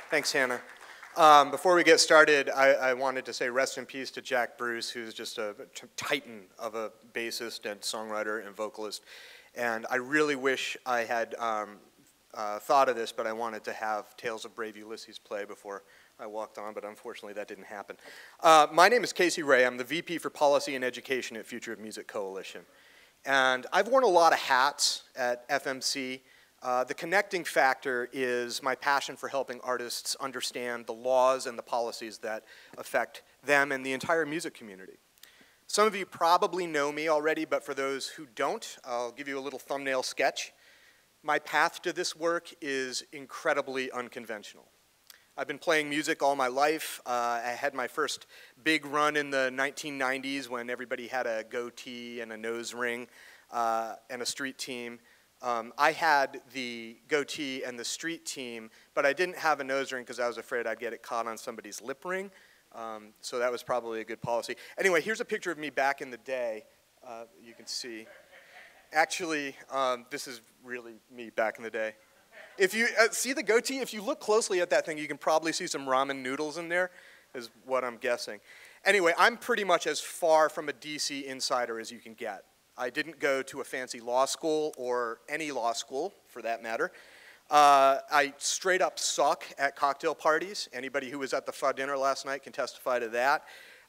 Thanks, Hannah. Before we get started, I wanted to say rest in peace to Jack Bruce, who's just a titan of a bassist and songwriter and vocalist. And I really wish I had thought of this, but I wanted to have Tales of Brave Ulysses play before I walked on, but unfortunately that didn't happen. My name is Casey Ray. I'm the VP for Policy and Education at Future of Music Coalition. And I've worn a lot of hats at FMC. The connecting factor is my passion for helping artists understand the laws and the policies that affect them and the entire music community. Some of you probably know me already, but for those who don't, I'll give you a little thumbnail sketch. My path to this work is incredibly unconventional. I've been playing music all my life. I had my first big run in the 1990s when everybody had a goatee and a nose ring and a street team. I had the goatee and the street team, but I didn't have a nose ring because I was afraid I'd get it caught on somebody's lip ring. So that was probably a good policy. Anyway, here's a picture of me back in the day. You can see. Actually, this is really me back in the day. If you see the goatee, if you look closely at that thing, you can probably see some ramen noodles in there, is what I'm guessing. Anyway, I'm pretty much as far from a DC insider as you can get. I didn't go to a fancy law school, or any law school, for that matter. I straight up suck at cocktail parties. Anybody who was at the pho dinner last night can testify to that.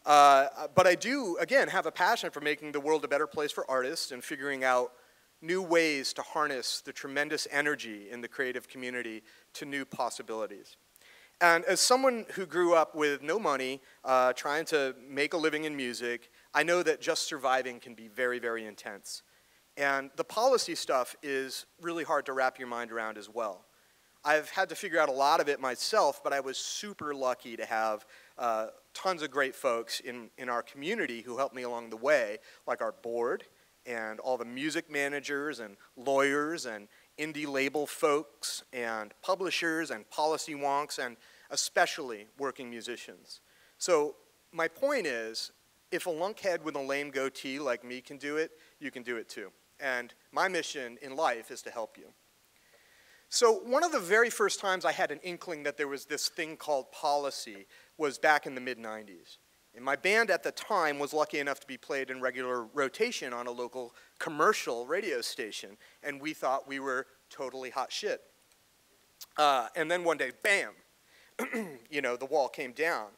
But I do, again, have a passion for making the world a better place for artists and figuring out new ways to harness the tremendous energy in the creative community to new possibilities. And as someone who grew up with no money, trying to make a living in music, I know that just surviving can be very, very intense. And the policy stuff is really hard to wrap your mind around as well. I've had to figure out a lot of it myself, but I was super lucky to have tons of great folks in our community who helped me along the way, like our board and all the music managers and lawyers and indie label folks and publishers and policy wonks and especially working musicians. So my point is, if a lunkhead with a lame goatee like me can do it, you can do it too. And my mission in life is to help you. So one of the very first times I had an inkling that there was this thing called policy was back in the mid-90s. And my band at the time was lucky enough to be played in regular rotation on a local commercial radio station, and we thought we were totally hot shit. And then one day, bam, you know, the wall came down.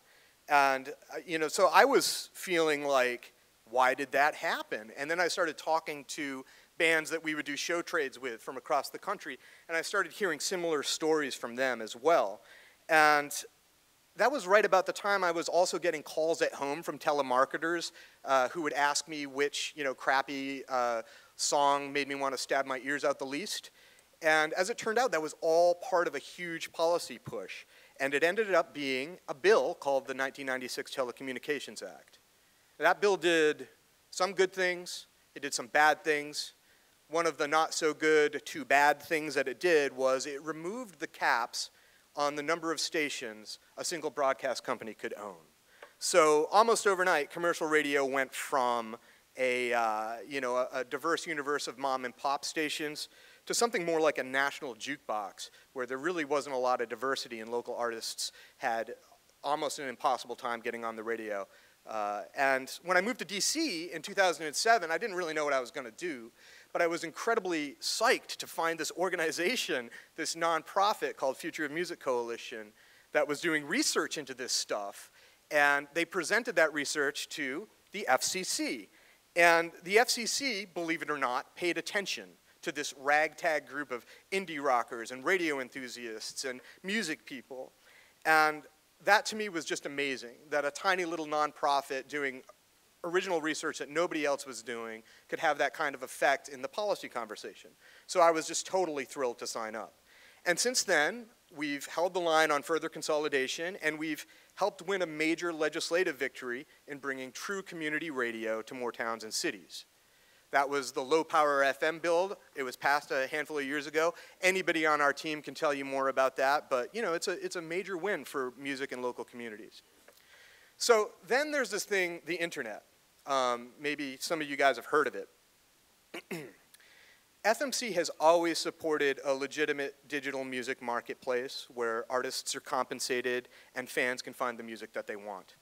And, you know, so I was feeling like, why did that happen? And then I started talking to bands that we would do show trades with from across the country, and I started hearing similar stories from them as well. And that was right about the time I was also getting calls at home from telemarketers who would ask me which, you know, crappy song made me want to stab my ears out the least. And as it turned out, that was all part of a huge policy push. And it ended up being a bill called the 1996 Telecommunications Act. That bill did some good things, it did some bad things. One of the not so good to bad things that it did was it removed the caps on the number of stations a single broadcast company could own. So almost overnight, commercial radio went from a diverse universe of mom and pop stations to something more like a national jukebox, where there really wasn't a lot of diversity and local artists had almost an impossible time getting on the radio. And when I moved to DC in 2007, I didn't really know what I was going to do, but I was incredibly psyched to find this organization, this nonprofit called Future of Music Coalition, that was doing research into this stuff. And they presented that research to the FCC. And the FCC, believe it or not, paid attention to this ragtag group of indie rockers and radio enthusiasts and music people. And that to me was just amazing, that a tiny little nonprofit doing original research that nobody else was doing could have that kind of effect in the policy conversation. So I was just totally thrilled to sign up. And since then, we've held the line on further consolidation, and we've helped win a major legislative victory in bringing true community radio to more towns and cities. That was the low-power FM bill. It was passed a handful of years ago. Anybody on our team can tell you more about that, but you know, it's a major win for music in local communities. So then there's this thing, the internet. Maybe some of you guys have heard of it. FMC has always supported a legitimate digital music marketplace where artists are compensated and fans can find the music that they want.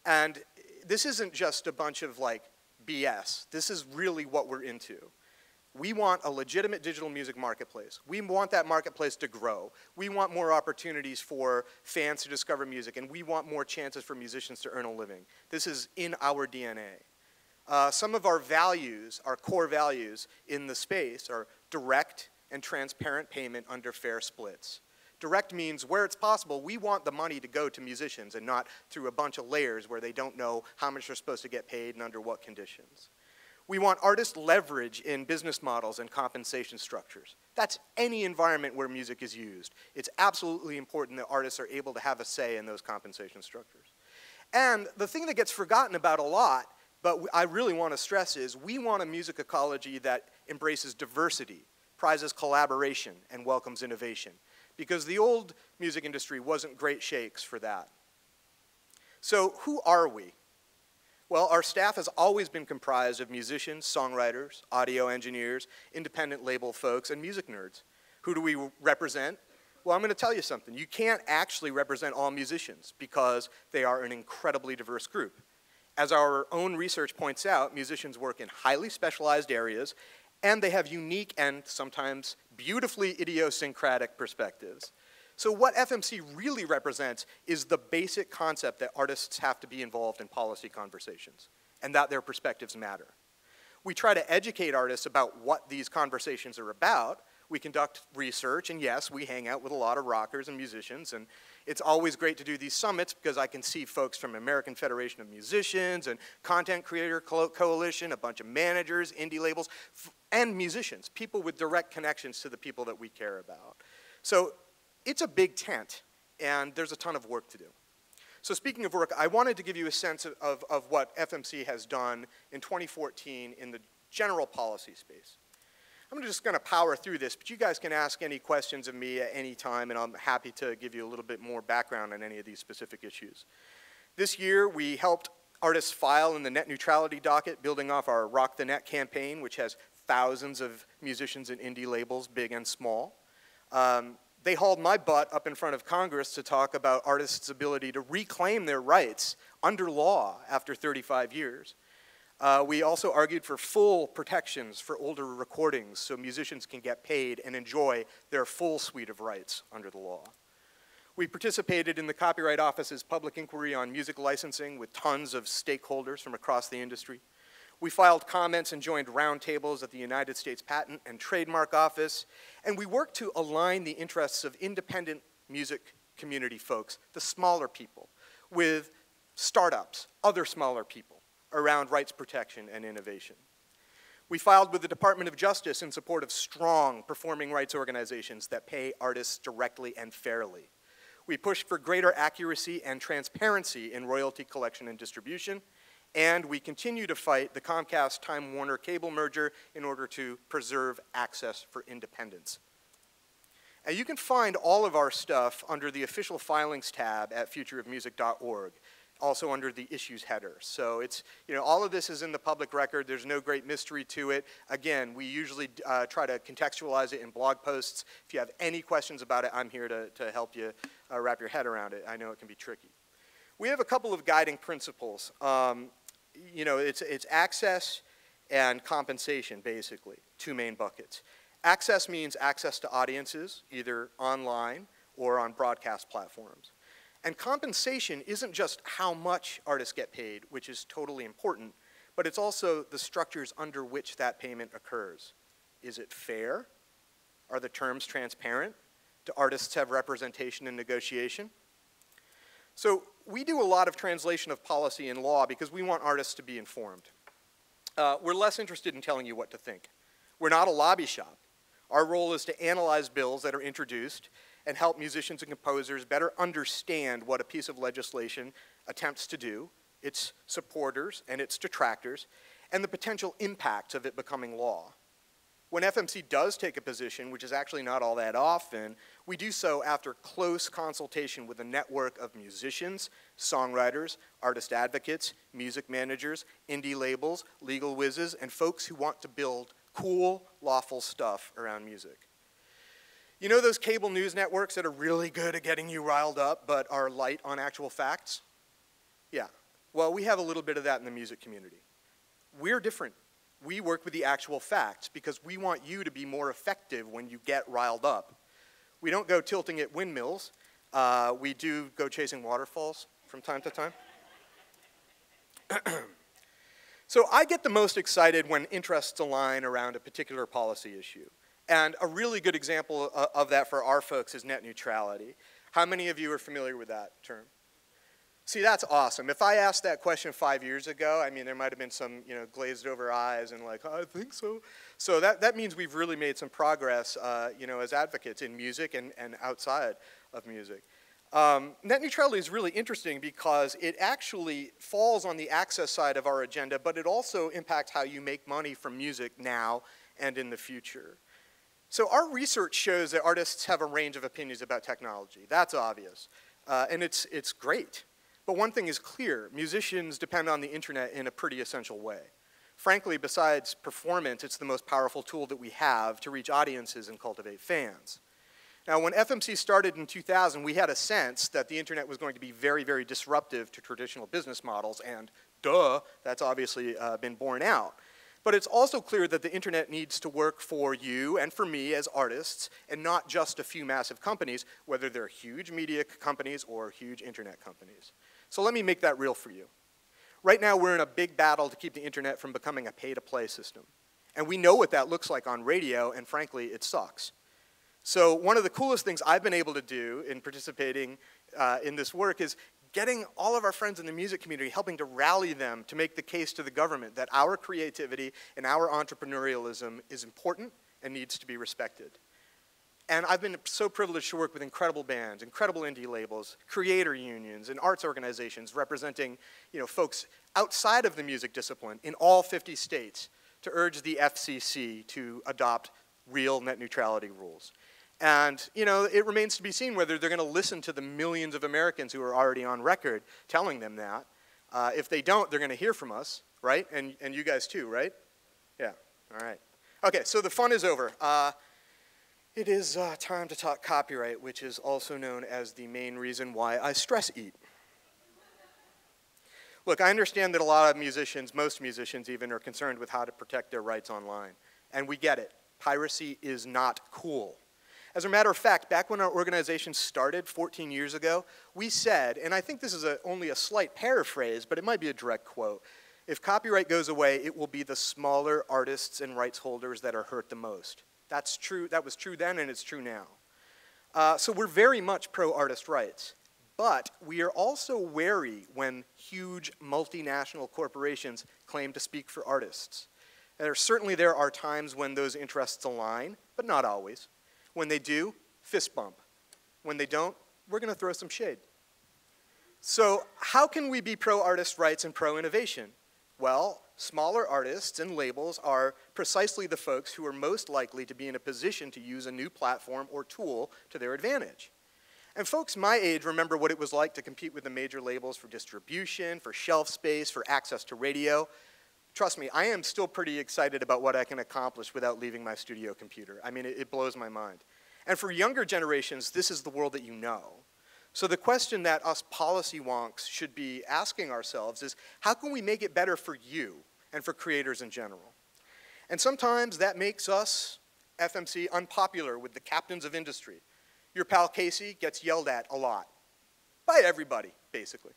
And this isn't just a bunch of like BS. This is really what we're into. We want a legitimate digital music marketplace. We want that marketplace to grow. We want more opportunities for fans to discover music, and we want more chances for musicians to earn a living. This is in our DNA. Some of our values, our core values in the space, are direct and transparent payment under fair splits. Direct means where it's possible, we want the money to go to musicians and not through a bunch of layers where they don't know how much they're supposed to get paid and under what conditions. We want artist leverage in business models and compensation structures. That's any environment where music is used. It's absolutely important that artists are able to have a say in those compensation structures. And the thing that gets forgotten about a lot, but I really want to stress, is we want a music ecology that embraces diversity, prizes collaboration, and welcomes innovation. Because the old music industry wasn't great shakes for that. So who are we? Well, our staff has always been comprised of musicians, songwriters, audio engineers, independent label folks, and music nerds. Who do we represent? Well, I'm going to tell you something. You can't actually represent all musicians because they are an incredibly diverse group. As our own research points out, musicians work in highly specialized areas, and they have unique and sometimes beautifully idiosyncratic perspectives. So what FMC really represents is the basic concept that artists have to be involved in policy conversations, and that their perspectives matter. We try to educate artists about what these conversations are about. We conduct research, and yes, we hang out with a lot of rockers and musicians, and it's always great to do these summits because I can see folks from American Federation of Musicians and Content Creator Coalition, a bunch of managers, indie labels, and musicians, people with direct connections to the people that we care about. So it's a big tent, and there's a ton of work to do. So speaking of work, I wanted to give you a sense of what FMC has done in 2014 in the general policy space. I'm just going to power through this, but you guys can ask any questions of me at any time, and I'm happy to give you a little bit more background on any of these specific issues. This year, we helped artists file in the net neutrality docket, building off our Rock the Net campaign, which has thousands of musicians and indie labels, big and small. They hauled my butt up in front of Congress to talk about artists' ability to reclaim their rights under law after 35 years. We also argued for full protections for older recordings so musicians can get paid and enjoy their full suite of rights under the law. We participated in the Copyright Office's public inquiry on music licensing with tons of stakeholders from across the industry. We filed comments and joined roundtables at the United States Patent and Trademark Office, and we worked to align the interests of independent music community folks, the smaller people, with startups, other smaller people, around rights protection and innovation. We filed with the Department of Justice in support of strong performing rights organizations that pay artists directly and fairly. We pushed for greater accuracy and transparency in royalty collection and distribution, and we continue to fight the Comcast-Time Warner cable merger in order to preserve access for independence. And you can find all of our stuff under the official filings tab at futureofmusic.org, also under the issues header. So it's, all of this is in the public record. There's no great mystery to it. Again, we usually try to contextualize it in blog posts. If you have any questions about it, I'm here to help you wrap your head around it. I know it can be tricky. We have a couple of guiding principles. It's access and compensation, basically, two main buckets. Access means access to audiences, either online or on broadcast platforms. And compensation isn't just how much artists get paid, which is totally important, but it's also the structures under which that payment occurs. Is it fair? Are the terms transparent? Do artists have representation in negotiation? So we do a lot of translation of policy and law because we want artists to be informed. We're less interested in telling you what to think. We're not a lobby shop. Our role is to analyze bills that are introduced and help musicians and composers better understand what a piece of legislation attempts to do, its supporters and its detractors, and the potential impacts of it becoming law. When FMC does take a position, which is actually not all that often, we do so after close consultation with a network of musicians, songwriters, artist advocates, music managers, indie labels, legal whizzes, and folks who want to build cool, lawful stuff around music. You know those cable news networks that are really good at getting you riled up but are light on actual facts? Yeah. Well, we have a little bit of that in the music community. We're different. We work with the actual facts because we want you to be more effective when you get riled up. We don't go tilting at windmills. We do go chasing waterfalls from time to time. So I get the most excited when interests align around a particular policy issue. And a really good example of that for our folks is net neutrality. How many of you are familiar with that term? See, that's awesome. If I asked that question 5 years ago, I mean, there might have been some, glazed over eyes and like, I think so. So that means we've really made some progress, as advocates in music and outside of music. Net neutrality is really interesting because it actually falls on the access side of our agenda, but it also impacts how you make money from music now and in the future. So our research shows that artists have a range of opinions about technology. That's obvious, and it's great. But one thing is clear, musicians depend on the internet in a pretty essential way. Frankly, besides performance, it's the most powerful tool that we have to reach audiences and cultivate fans. Now, when FMC started in 2000, we had a sense that the internet was going to be very, very disruptive to traditional business models, and duh, that's obviously been borne out. But it's also clear that the internet needs to work for you and for me as artists, and not just a few massive companies, whether they're huge media companies or huge internet companies. So let me make that real for you. Right now, we're in a big battle to keep the internet from becoming a pay-to-play system. And we know what that looks like on radio, and frankly, it sucks. So one of the coolest things I've been able to do in participating in this work is getting all of our friends in the music community, helping to rally them to make the case to the government that our creativity and our entrepreneurialism is important and needs to be respected. And I've been so privileged to work with incredible bands, incredible indie labels, creator unions, and arts organizations representing folks outside of the music discipline in all 50 states to urge the FCC to adopt real net neutrality rules. And it remains to be seen whether they're going to listen to the millions of Americans who are already on record telling them that. If they don't, they're going to hear from us, right? And you guys too, right? Yeah, all right. Okay, so the fun is over. It is time to talk copyright, which is also known as the main reason why I stress eat. Look, I understand that a lot of musicians, most musicians even, are concerned with how to protect their rights online. And we get it. Piracy is not cool. As a matter of fact, back when our organization started 14 years ago, we said, and I think this is only a slight paraphrase, but it might be a direct quote, if copyright goes away, it will be the smaller artists and rights holders that are hurt the most. That's true. That was true then, and it's true now. So we're very much pro-artist rights. But we are also wary when huge multinational corporations claim to speak for artists. Certainly there are times when those interests align, but not always. When they do, fist bump. When they don't, we're going to throw some shade. So how can we be pro-artist rights and pro-innovation? Well, smaller artists and labels are precisely the folks who are most likely to be in a position to use a new platform or tool to their advantage. And folks my age remember what it was like to compete with the major labels for distribution, for shelf space, for access to radio. Trust me, I am still pretty excited about what I can accomplish without leaving my studio computer. I mean, it blows my mind. And for younger generations, this is the world that you know. So the question that us policy wonks should be asking ourselves is, how can we make it better for you and for creators in general? And sometimes that makes us, FMC, unpopular with the captains of industry. Your pal Casey gets yelled at a lot. By everybody, basically.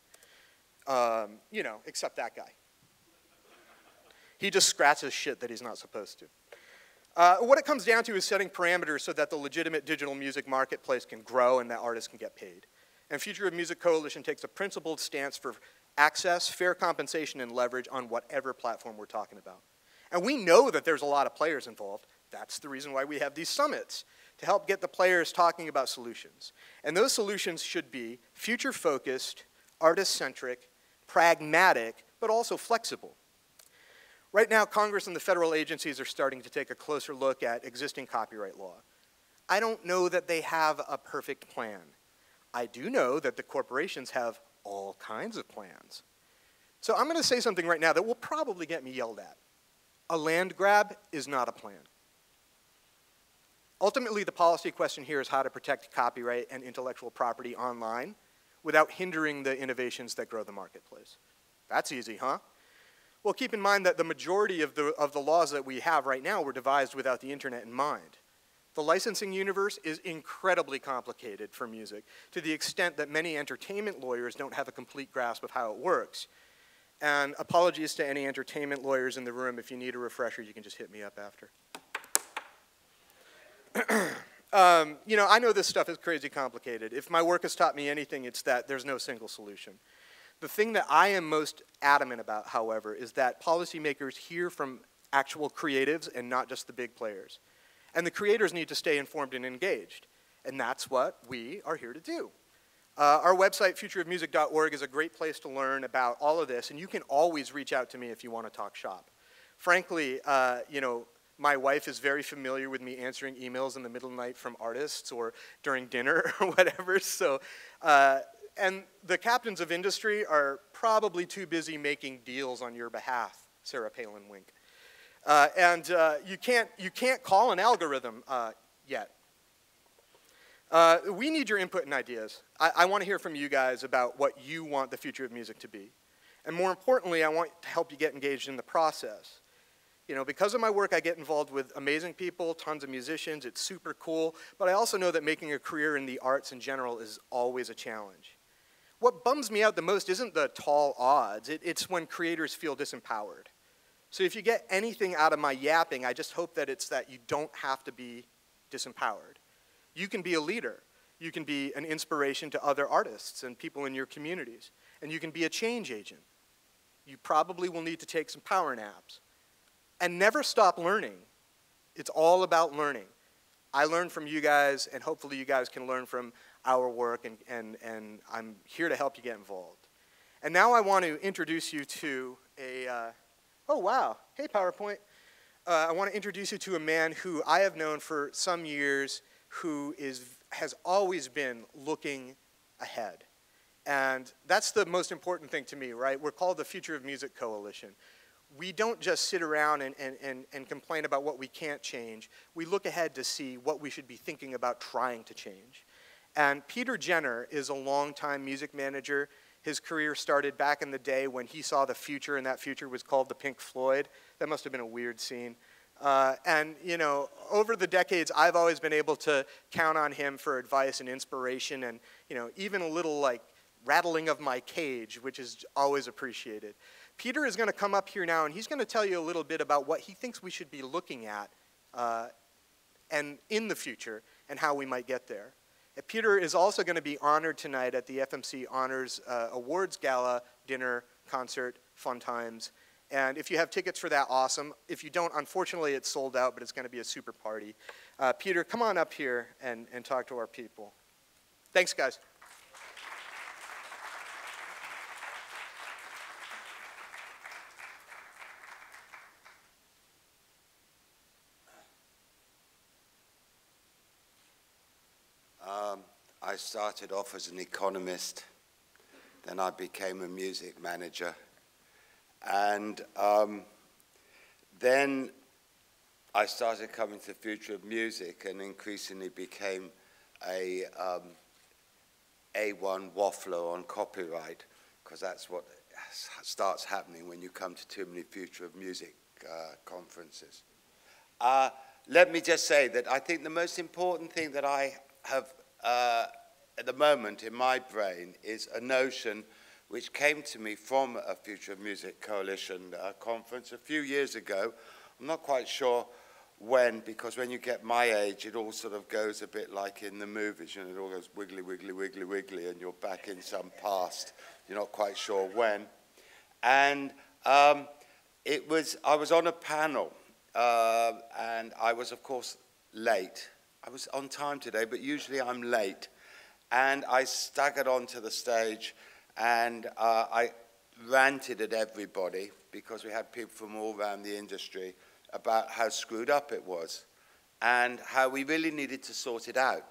Except that guy. He just scratches shit that he's not supposed to. What it comes down to is setting parameters so that the legitimate digital music marketplace can grow and that artists can get paid. And Future of Music Coalition takes a principled stance for access, fair compensation, and leverage on whatever platform we're talking about. And we know that there's a lot of players involved. That's the reason why we have these summits, to help get the players talking about solutions. And those solutions should be future-focused, artist-centric, pragmatic, but also flexible. Right now, Congress and the federal agencies are starting to take a closer look at existing copyright law. I don't know that they have a perfect plan. I do know that the corporations have all kinds of plans. So I'm going to say something right now that will probably get me yelled at. A land grab is not a plan. Ultimately, the policy question here is how to protect copyright and intellectual property online without hindering the innovations that grow the marketplace. That's easy, huh? Well, keep in mind that the majority of the laws that we have right now were devised without the internet in mind. The licensing universe is incredibly complicated for music, to the extent that many entertainment lawyers don't have a complete grasp of how it works. And apologies to any entertainment lawyers in the room. If you need a refresher, you can just hit me up after. You know, I know this stuff is crazy complicated. If my work has taught me anything, it's that there's no single solution. The thing that I am most adamant about, however, is that policymakers hear from actual creatives and not just the big players. And the creators need to stay informed and engaged. And that's what we are here to do. Our website, futureofmusic.org, is a great place to learn about all of this, and you can always reach out to me if you want to talk shop. Frankly, you know, my wife is very familiar with me answering emails in the middle of the night from artists or during dinner or whatever, so, and the captains of industry are probably too busy making deals on your behalf, Sarah Palin wink. You can't call an algorithm yet. We need your input and ideas. I want to hear from you guys about what you want the future of music to be. And more importantly, I want to help you get engaged in the process. You know, because of my work, I get involved with amazing people, tons of musicians, it's super cool, but I also know that making a career in the arts in general is always a challenge. What bums me out the most isn't the tall odds, it's when creators feel disempowered. So if you get anything out of my yapping, I just hope that it's that you don't have to be disempowered. You can be a leader. You can be an inspiration to other artists and people in your communities. And you can be a change agent. You probably will need to take some power naps. And never stop learning. It's all about learning. I learn from you guys, and hopefully you guys can learn from our work, and I'm here to help you get involved. And now I want to introduce you to a, oh wow, hey PowerPoint. I want to introduce you to a man who I have known for some years, who has always been looking ahead. And that's the most important thing to me, right? We're called the Future of Music Coalition. We don't just sit around and complain about what we can't change. We look ahead to see what we should be thinking about trying to change. And Peter Jenner is a longtime music manager. His career started back in the day when he saw the future, and that future was called the Pink Floyd. That must have been a weird scene. And, you know, over the decades, I've always been able to count on him for advice and inspiration and, you know, even a little, like, rattling of my cage, which is always appreciated. Peter is going to come up here now, and he's going to tell you a little bit about what he thinks we should be looking at and in the future and how we might get there. And Peter is also going to be honored tonight at the FMC Honors Awards Gala, dinner, concert, fun times. And if you have tickets for that, awesome. If you don't, unfortunately, it's sold out, but it's going to be a super party. Peter, come on up here and talk to our people. Thanks, guys. I started off as an economist, then I became a music manager, and then I started coming to the future of music and increasingly became a A1 waffler on copyright, because that's what starts happening when you come to too many future of music conferences. Let me just say that I think the most important thing that I have at the moment in my brain is a notion which came to me from a Future of Music Coalition conference a few years ago. I'm not quite sure when, because when you get my age, it all sort of goes a bit like in the movies, you know, it all goes wiggly, wiggly, wiggly, wiggly, and you're back in some past. You're not quite sure when. And I was on a panel, and I was, of course, late. I was on time today, but usually I'm late. And I staggered onto the stage, and I ranted at everybody, because we had people from all around the industry, about how screwed up it was, and how we really needed to sort it out.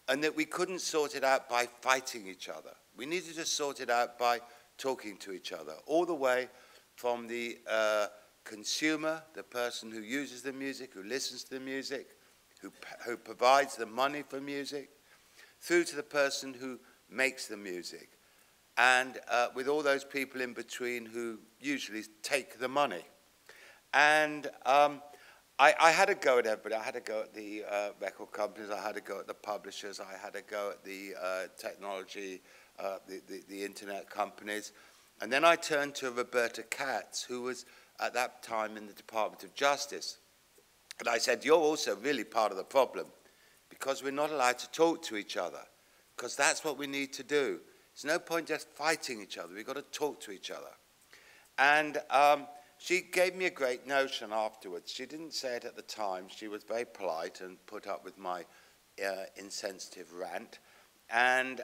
And that we couldn't sort it out by fighting each other. We needed to sort it out by talking to each other, all the way from the consumer, the person who uses the music, who listens to the music, who provides the money for music, through to the person who makes the music. And with all those people in between who usually take the money. And I had a go at everybody. I had a go at the record companies. I had a go at the publishers. I had a go at the technology, the internet companies. And then I turned to Roberta Katz, who was at that time in the Department of Justice. And I said, you're also really part of the problem because we're not allowed to talk to each other, because that's what we need to do. There's no point just fighting each other. We've got to talk to each other. And she gave me a great notion afterwards. She didn't say it at the time. She was very polite and put up with my insensitive rant and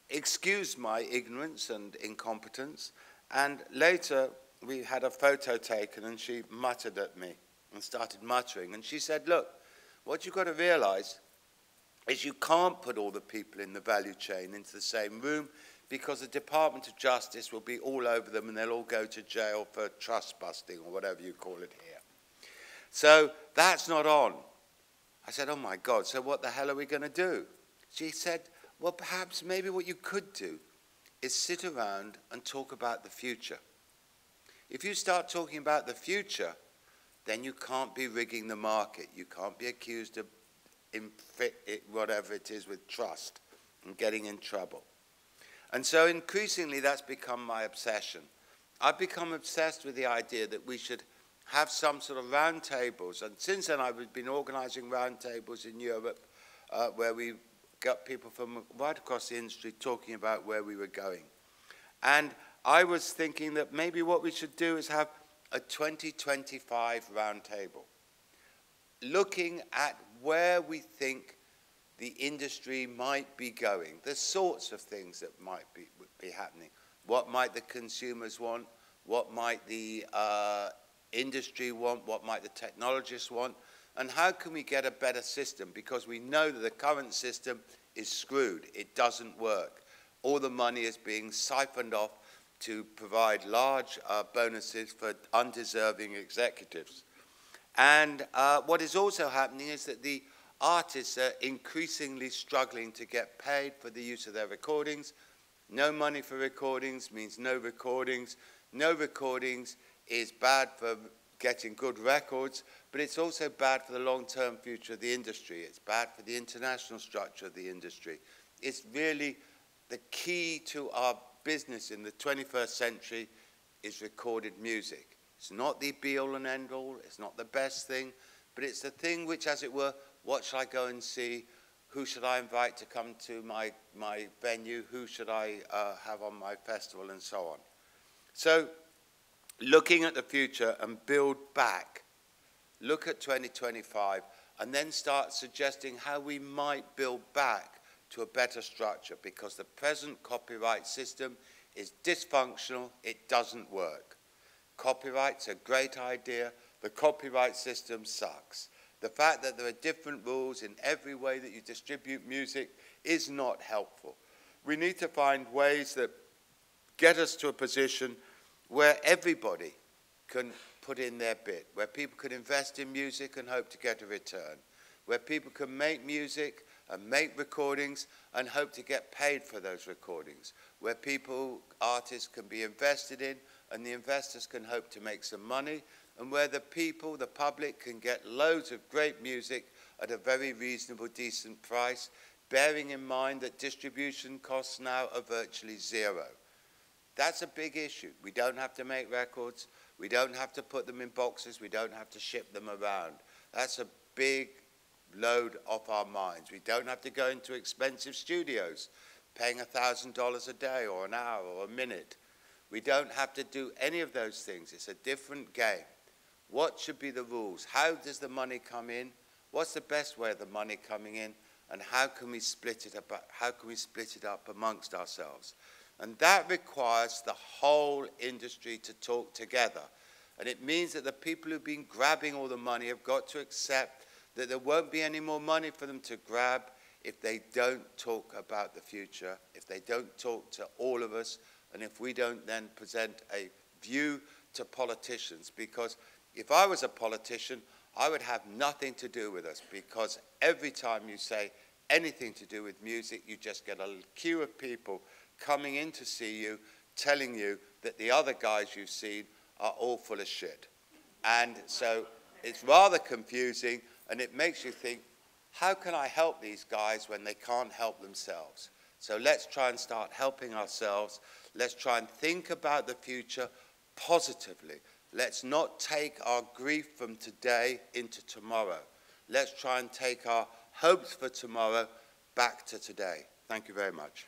excused my ignorance and incompetence. And later, we had a photo taken, and she muttered at me and started muttering. And she said, look, what you've got to realize is you can't put all the people in the value chain into the same room, because the Department of Justice will be all over them and they'll all go to jail for trust busting or whatever you call it here. So that's not on. I said, oh my God, so what the hell are we going to do? She said, well, perhaps maybe what you could do is sit around and talk about the future. If you start talking about the future, then you can't be rigging the market. You can't be accused of whatever it is with trust and getting in trouble. And so increasingly that's become my obsession. I've become obsessed with the idea that we should have some sort of round tables. And since then I've been organizing round tables in Europe where we got people from right across the industry talking about where we were going. And I was thinking that maybe what we should do is have a 2025 round table, looking at where we think the industry might be going, the sorts of things that might be happening. What might the consumers want? What might the industry want? What might the technologists want? And how can we get a better system? Because we know that the current system is screwed. It doesn't work. All the money is being siphoned off to provide large bonuses for undeserving executives. And what is also happening is that the artists are increasingly struggling to get paid for the use of their recordings. No money for recordings means no recordings. No recordings is bad for getting good records, but it's also bad for the long-term future of the industry. It's bad for the international structure of the industry. It's really the key to our business in the 21st century is recorded music. It's not the be-all and end-all. It's not the best thing, but it's the thing which, as it were, what shall I go and see? Who should I invite to come to my venue? Who should I have on my festival, and so on? So looking at the future and build back, look at 2025, and then start suggesting how we might build back to a better structure, because the present copyright system is dysfunctional. It doesn't work. Copyright's a great idea. The copyright system sucks. The fact that there are different rules in every way that you distribute music is not helpful. We need to find ways that get us to a position where everybody can put in their bit, where people can invest in music and hope to get a return, where people can make music and make recordings and hope to get paid for those recordings, where people, artists, can be invested in and the investors can hope to make some money, and where the people, the public, can get loads of great music at a very reasonable, decent price, bearing in mind that distribution costs now are virtually zero. That's a big issue. We don't have to make records. We don't have to put them in boxes. We don't have to ship them around. That's a big load off our minds. We don't have to go into expensive studios, paying $1,000 a day or an hour or a minute. We don't have to do any of those things. It's a different game. What should be the rules? How does the money come in? What's the best way of the money coming in? And how can we split it up? How can we split it up amongst ourselves? And that requires the whole industry to talk together. And it means that the people who've been grabbing all the money have got to accept that there won't be any more money for them to grab if they don't talk about the future, if they don't talk to all of us, and if we don't then present a view to politicians, because if I was a politician, I would have nothing to do with us, because every time you say anything to do with music, you just get a queue of people coming in to see you, telling you that the other guys you've seen are all full of shit. And so it's rather confusing, and it makes you think, how can I help these guys when they can't help themselves? So let's try and start helping ourselves. Let's try and think about the future positively. Let's not take our grief from today into tomorrow. Let's try and take our hopes for tomorrow back to today. Thank you very much.